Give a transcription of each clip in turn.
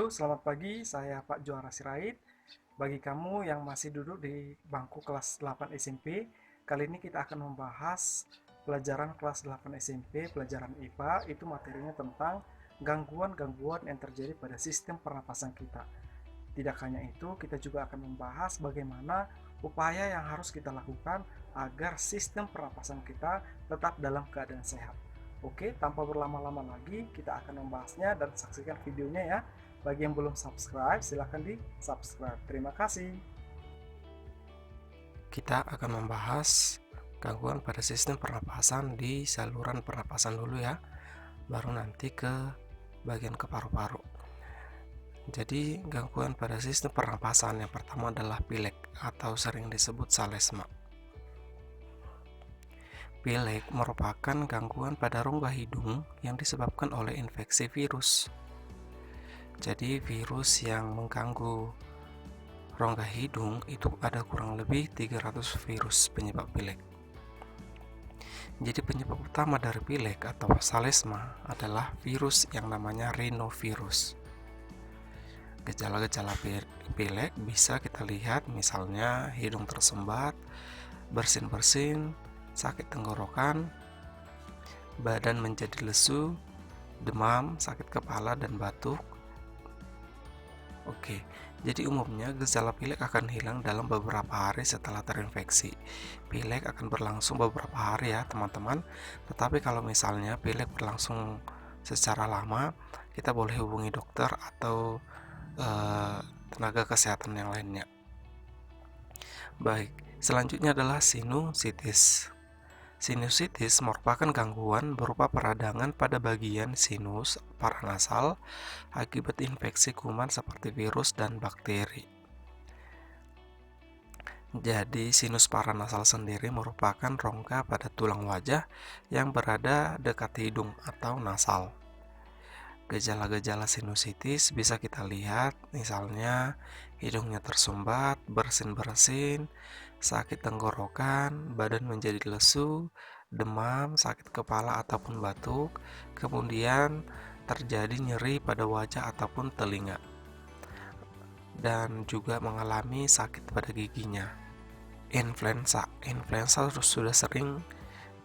Halo, selamat pagi. Saya Pak Juara Sirait. Bagi kamu yang masih duduk di bangku kelas 8 SMP, kali ini kita akan membahas pelajaran kelas 8 SMP, pelajaran IPA. Itu materinya tentang gangguan-gangguan yang terjadi pada sistem pernapasan kita. Tidak hanya itu, kita juga akan membahas bagaimana upaya yang harus kita lakukan agar sistem pernapasan kita tetap dalam keadaan sehat. Oke, tanpa berlama-lama lagi, kita akan membahasnya dan saksikan videonya ya. Bagi yang belum subscribe, silahkan di subscribe. Terima kasih. Kita akan membahas gangguan pada sistem pernapasan di saluran pernapasan dulu ya, baru nanti ke bagian ke paru-paru. Jadi gangguan pada sistem pernapasan yang pertama adalah pilek atau sering disebut salesma. Pilek merupakan gangguan pada rongga hidung yang disebabkan oleh infeksi virus. Jadi virus yang mengganggu rongga hidung itu ada kurang lebih 300 virus penyebab pilek. Jadi penyebab utama dari pilek atau salesma adalah virus yang namanya rhinovirus. Gejala-gejala pilek bisa kita lihat misalnya hidung tersumbat, bersin-bersin, sakit tenggorokan, badan menjadi lesu, demam, sakit kepala, dan batuk. Oke, jadi umumnya gejala pilek akan hilang dalam beberapa hari setelah terinfeksi. Pilek akan berlangsung beberapa hari ya teman-teman. Tetapi kalau misalnya pilek berlangsung secara lama, kita boleh hubungi dokter atau tenaga kesehatan yang lainnya. Baik, selanjutnya adalah sinusitis. Sinusitis merupakan gangguan berupa peradangan pada bagian sinus paranasal akibat infeksi kuman seperti virus dan bakteri. Jadi, sinus paranasal sendiri merupakan rongga pada tulang wajah yang berada dekat hidung atau nasal. Gejala-gejala sinusitis bisa kita lihat, misalnya hidungnya tersumbat, bersin-bersin, sakit tenggorokan, badan menjadi lesu, demam, sakit kepala ataupun batuk, kemudian terjadi nyeri pada wajah ataupun telinga, dan juga mengalami sakit pada giginya. Influenza sudah sering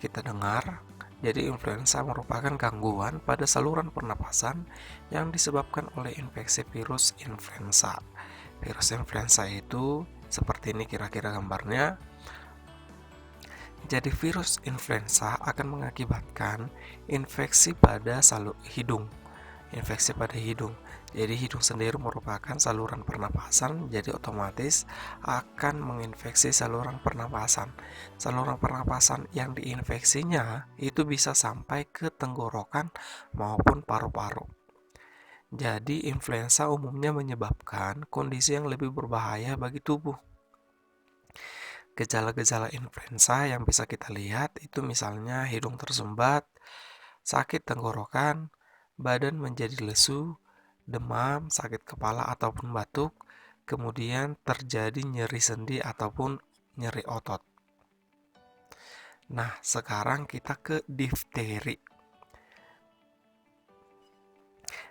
kita dengar. Jadi influenza merupakan gangguan pada saluran pernapasan yang disebabkan oleh infeksi virus influenza. Virus influenza itu seperti ini kira-kira gambarnya. Jadi virus influenza akan mengakibatkan infeksi pada hidung. Infeksi pada hidung. Jadi hidung sendiri merupakan saluran pernapasan, jadi otomatis akan menginfeksi saluran pernapasan. Saluran pernapasan yang diinfeksinya itu bisa sampai ke tenggorokan maupun paru-paru. Jadi influenza umumnya menyebabkan kondisi yang lebih berbahaya bagi tubuh. Gejala-gejala influenza yang bisa kita lihat itu misalnya hidung tersumbat, sakit tenggorokan, badan menjadi lesu, demam, sakit kepala ataupun batuk, kemudian terjadi nyeri sendi ataupun nyeri otot. Nah, sekarang kita ke difteri.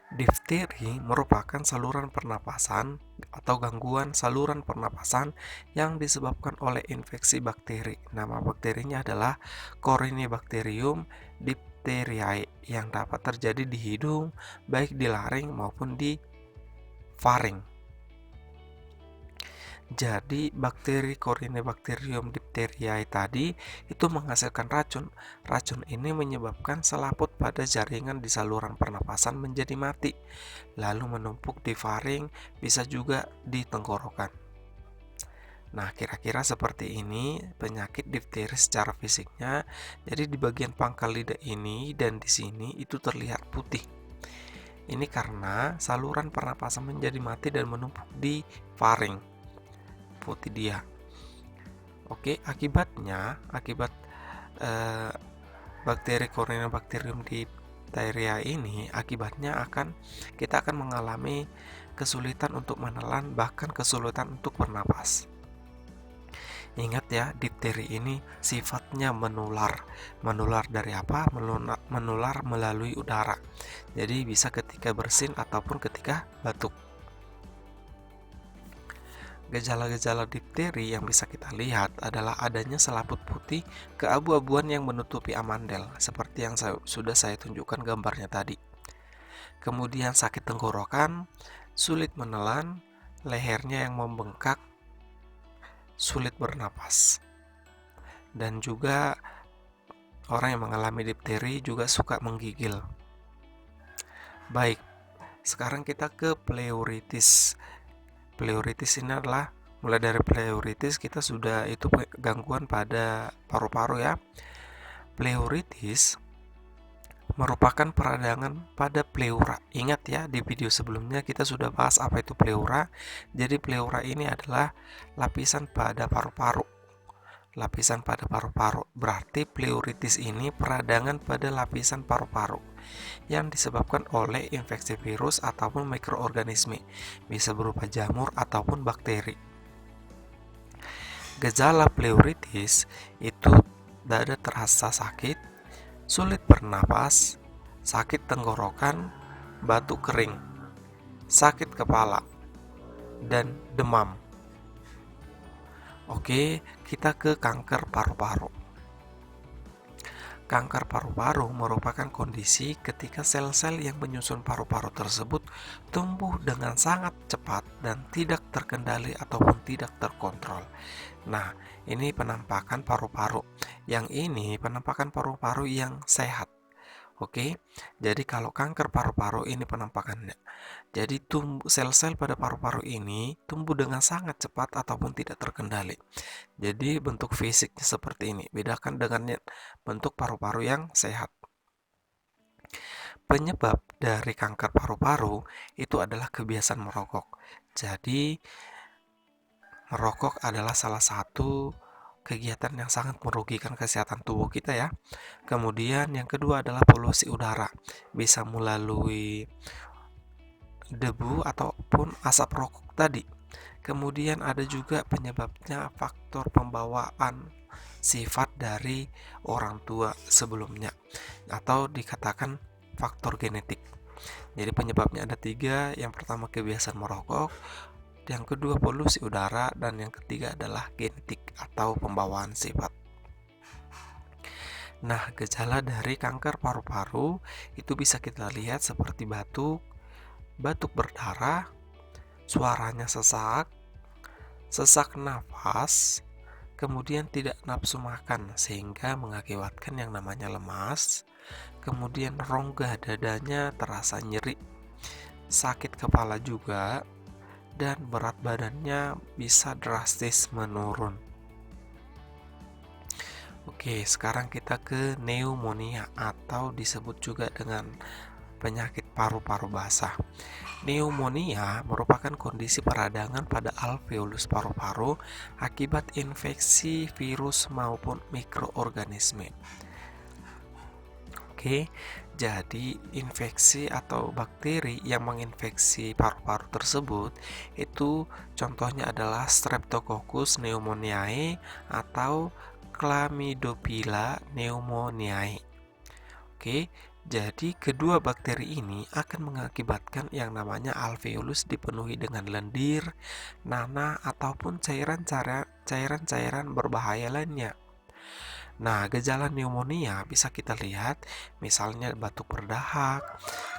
Difteri merupakan saluran pernapasan atau gangguan saluran pernapasan yang disebabkan oleh infeksi bakteri. Nama bakterinya adalah Corynebacterium diphtheriae yang dapat terjadi di hidung, baik di laring maupun di faring. Jadi bakteri Corynebacterium diphtheriae tadi itu menghasilkan racun. Racun ini menyebabkan selaput pada jaringan di saluran pernapasan menjadi mati, lalu menumpuk di faring, bisa juga di tenggorokan. Nah, kira-kira seperti ini penyakit difteri secara fisiknya. Jadi di bagian pangkal lidah ini dan di sini itu terlihat putih. Ini karena saluran pernapasan menjadi mati dan menumpuk di faring. Putih dia. Oke, akibat bakteri Corynebacterium diphtheriae ini, akibatnya kita akan mengalami kesulitan untuk menelan, bahkan kesulitan untuk bernapas. Ingat ya, difteri ini sifatnya menular. Menular dari apa? Menular melalui udara. Jadi bisa ketika bersin ataupun ketika batuk. Gejala-gejala difteri yang bisa kita lihat adalah adanya selaput putih keabu-abuan yang menutupi amandel, seperti yang sudah saya tunjukkan gambarnya tadi. Kemudian sakit tenggorokan, sulit menelan, lehernya yang membengkak, sulit bernapas. Dan juga orang yang mengalami difteri juga suka menggigil. Baik, sekarang kita ke pleuritis. Pleuritis ini adalah mulai dari pleuritis kita sudah itu gangguan pada paru-paru ya. Pleuritis merupakan peradangan pada pleura. Ingat ya, di video sebelumnya kita sudah bahas apa itu pleura. Jadi pleura ini adalah lapisan pada paru-paru. Lapisan pada paru-paru. Berarti pleuritis ini peradangan pada lapisan paru-paru yang disebabkan oleh infeksi virus ataupun mikroorganisme, bisa berupa jamur ataupun bakteri. Gejala pleuritis itu dada terasa sakit, sulit bernapas, sakit tenggorokan, batuk kering, sakit kepala, dan demam. Oke, kita ke kanker paru-paru. Kanker paru-paru merupakan kondisi ketika sel-sel yang menyusun paru-paru tersebut tumbuh dengan sangat cepat dan tidak terkendali ataupun tidak terkontrol. Nah, ini penampakan paru-paru. Yang ini penampakan paru-paru yang sehat. Oke, jadi kalau kanker paru-paru ini penampakannya. Jadi sel-sel pada paru-paru ini tumbuh dengan sangat cepat ataupun tidak terkendali. Jadi bentuk fisiknya seperti ini. Bedakan dengan bentuk paru-paru yang sehat. Penyebab dari kanker paru-paru itu adalah kebiasaan merokok. Jadi merokok adalah salah satu kegiatan yang sangat merugikan kesehatan tubuh kita ya. Kemudian yang kedua adalah polusi udara. Bisa melalui debu ataupun asap rokok tadi. Kemudian ada juga penyebabnya faktor pembawaan sifat dari orang tua sebelumnya atau dikatakan faktor genetik. Jadi penyebabnya ada 3. Yang pertama kebiasaan merokok, yang kedua polusi udara, dan yang ketiga adalah genetik atau pembawaan sifat. Nah, gejala dari kanker paru-paru itu bisa kita lihat seperti batuk berdarah, suaranya sesak nafas, kemudian tidak nafsu makan sehingga mengakibatkan yang namanya lemas, kemudian rongga dadanya terasa nyeri, sakit kepala juga, dan berat badannya bisa drastis menurun. Oke, sekarang kita ke pneumonia atau disebut juga dengan penyakit paru-paru basah. Pneumonia merupakan kondisi peradangan pada alveolus paru-paru akibat infeksi virus maupun mikroorganisme. Oke, jadi infeksi atau bakteri yang menginfeksi paru-paru tersebut itu contohnya adalah Streptococcus pneumoniae atau Chlamydophila pneumoniae. Oke, jadi kedua bakteri ini akan mengakibatkan yang namanya alveolus dipenuhi dengan lendir, nanah ataupun cairan-cairan berbahaya lainnya. Nah, gejala pneumonia bisa kita lihat misalnya batuk berdahak,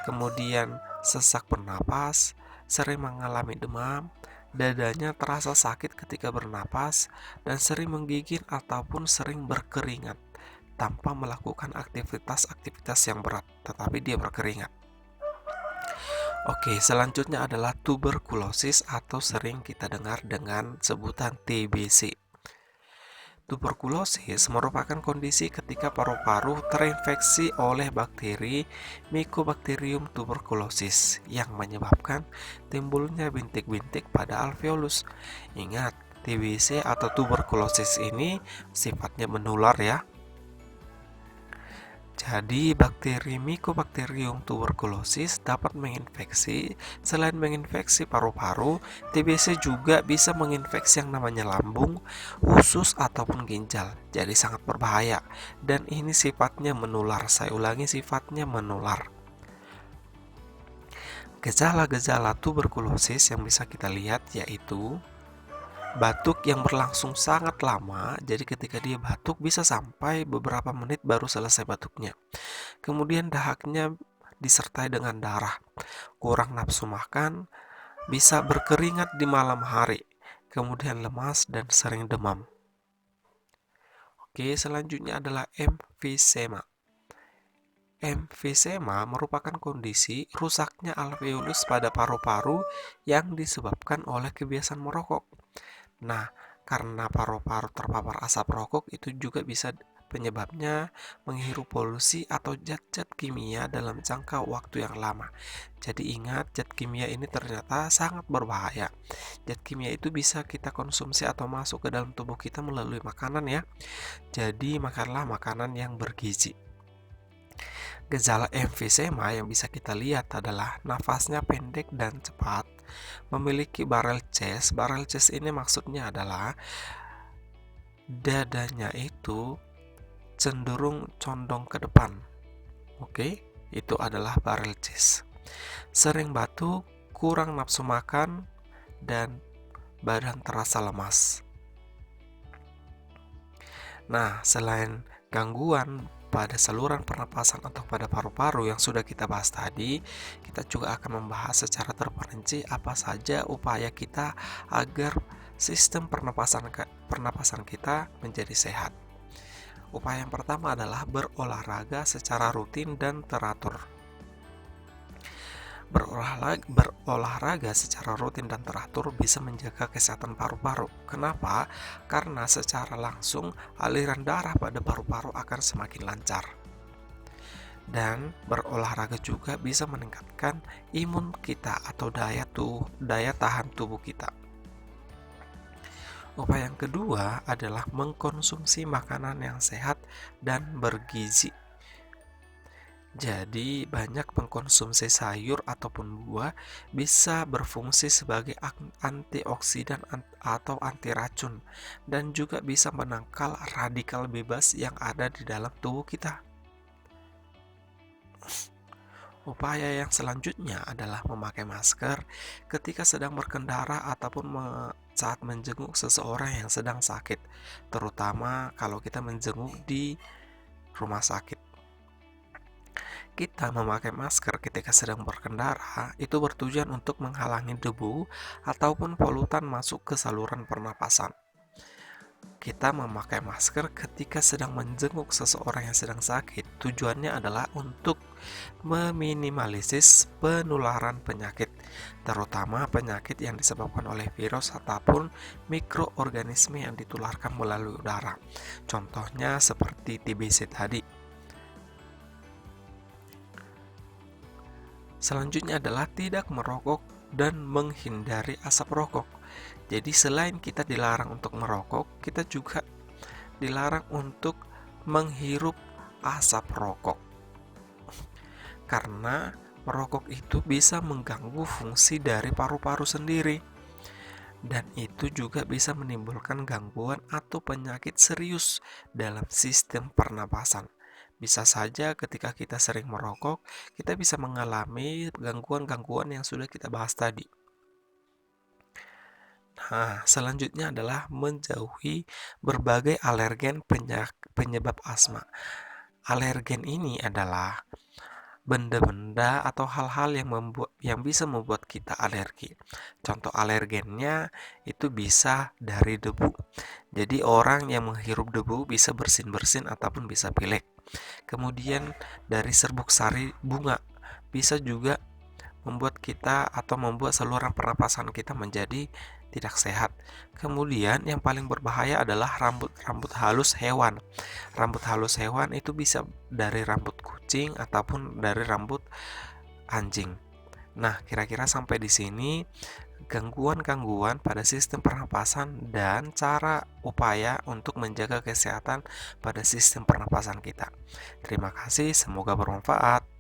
kemudian sesak bernapas, sering mengalami demam, dadanya terasa sakit ketika bernapas, dan sering menggigil ataupun sering berkeringat tanpa melakukan aktivitas yang berat, tetapi dia berkeringat. Oke, selanjutnya adalah tuberkulosis atau sering kita dengar dengan sebutan TBC. Tuberkulosis merupakan kondisi ketika paru-paru terinfeksi oleh bakteri Mycobacterium tuberculosis yang menyebabkan timbulnya bintik-bintik pada alveolus. Ingat, TBC atau tuberkulosis ini sifatnya menular ya. Jadi, bakteri Mycobacterium tuberculosis dapat menginfeksi, selain menginfeksi paru-paru, TBC juga bisa menginfeksi yang namanya lambung, usus, ataupun ginjal. Jadi sangat berbahaya. Dan ini sifatnya menular. Saya ulangi, sifatnya menular. Gejala-gejala tuberkulosis yang bisa kita lihat yaitu batuk yang berlangsung sangat lama, jadi ketika dia batuk bisa sampai beberapa menit baru selesai batuknya. Kemudian dahaknya disertai dengan darah, kurang nafsu makan, bisa berkeringat di malam hari, kemudian lemas dan sering demam. Oke, selanjutnya adalah emfisema. Emfisema merupakan kondisi rusaknya alveolus pada paru-paru yang disebabkan oleh kebiasaan merokok. Nah, karena paru-paru terpapar asap rokok itu juga bisa penyebabnya menghirup polusi atau zat-zat kimia dalam jangka waktu yang lama. Jadi ingat, zat kimia ini ternyata sangat berbahaya. Zat kimia itu bisa kita konsumsi atau masuk ke dalam tubuh kita melalui makanan ya. Jadi makanlah makanan yang bergizi. Gejala emfisema yang bisa kita lihat adalah nafasnya pendek dan cepat, memiliki barrel chest. Barrel chest ini maksudnya adalah dadanya itu cenderung condong ke depan. Oke, itu adalah barrel chest. Sering batuk, kurang nafsu makan, dan badan terasa lemas. Nah, selain gangguan pada saluran pernapasan atau pada paru-paru yang sudah kita bahas tadi, kita juga akan membahas secara terperinci apa saja upaya kita agar sistem pernapasan kita menjadi sehat. Upaya yang pertama adalah berolahraga secara rutin dan teratur. Berolahraga secara rutin dan teratur bisa menjaga kesehatan paru-paru. Kenapa? Karena secara langsung aliran darah pada paru-paru akan semakin lancar. Dan berolahraga juga bisa meningkatkan imun kita atau daya tahan tubuh kita. Upaya yang kedua adalah mengkonsumsi makanan yang sehat dan bergizi. Jadi, banyak mengkonsumsi sayur ataupun buah bisa berfungsi sebagai antioksidan atau anti racun dan juga bisa menangkal radikal bebas yang ada di dalam tubuh kita. Upaya yang selanjutnya adalah memakai masker ketika sedang berkendara ataupun saat menjenguk seseorang yang sedang sakit, terutama kalau kita menjenguk di rumah sakit. Kita memakai masker ketika sedang berkendara itu bertujuan untuk menghalangi debu ataupun polutan masuk ke saluran pernapasan. Kita memakai masker ketika sedang menjenguk seseorang yang sedang sakit. Tujuannya adalah untuk meminimalisir penularan penyakit, terutama penyakit yang disebabkan oleh virus ataupun mikroorganisme yang ditularkan melalui udara. Contohnya seperti TBC tadi. Selanjutnya adalah tidak merokok dan menghindari asap rokok. Jadi selain kita dilarang untuk merokok, kita juga dilarang untuk menghirup asap rokok. Karena merokok itu bisa mengganggu fungsi dari paru-paru sendiri. Dan itu juga bisa menimbulkan gangguan atau penyakit serius dalam sistem pernapasan. Bisa saja ketika kita sering merokok, kita bisa mengalami gangguan-gangguan yang sudah kita bahas tadi. Nah, selanjutnya adalah menjauhi berbagai alergen penyebab asma. Alergen ini adalah benda-benda atau hal-hal yang bisa membuat kita alergi. Contoh alergennya itu bisa dari debu. Jadi orang yang menghirup debu bisa bersin-bersin ataupun bisa pilek. Kemudian dari serbuk sari bunga bisa juga membuat kita atau membuat saluran pernapasan kita menjadi tidak sehat. Kemudian yang paling berbahaya adalah rambut halus hewan. Rambut halus hewan itu bisa dari rambut kucing ataupun dari rambut anjing. Nah, kira-kira sampai di sini gangguan-gangguan pada sistem pernapasan dan cara upaya untuk menjaga kesehatan pada sistem pernapasan kita. Terima kasih, semoga bermanfaat.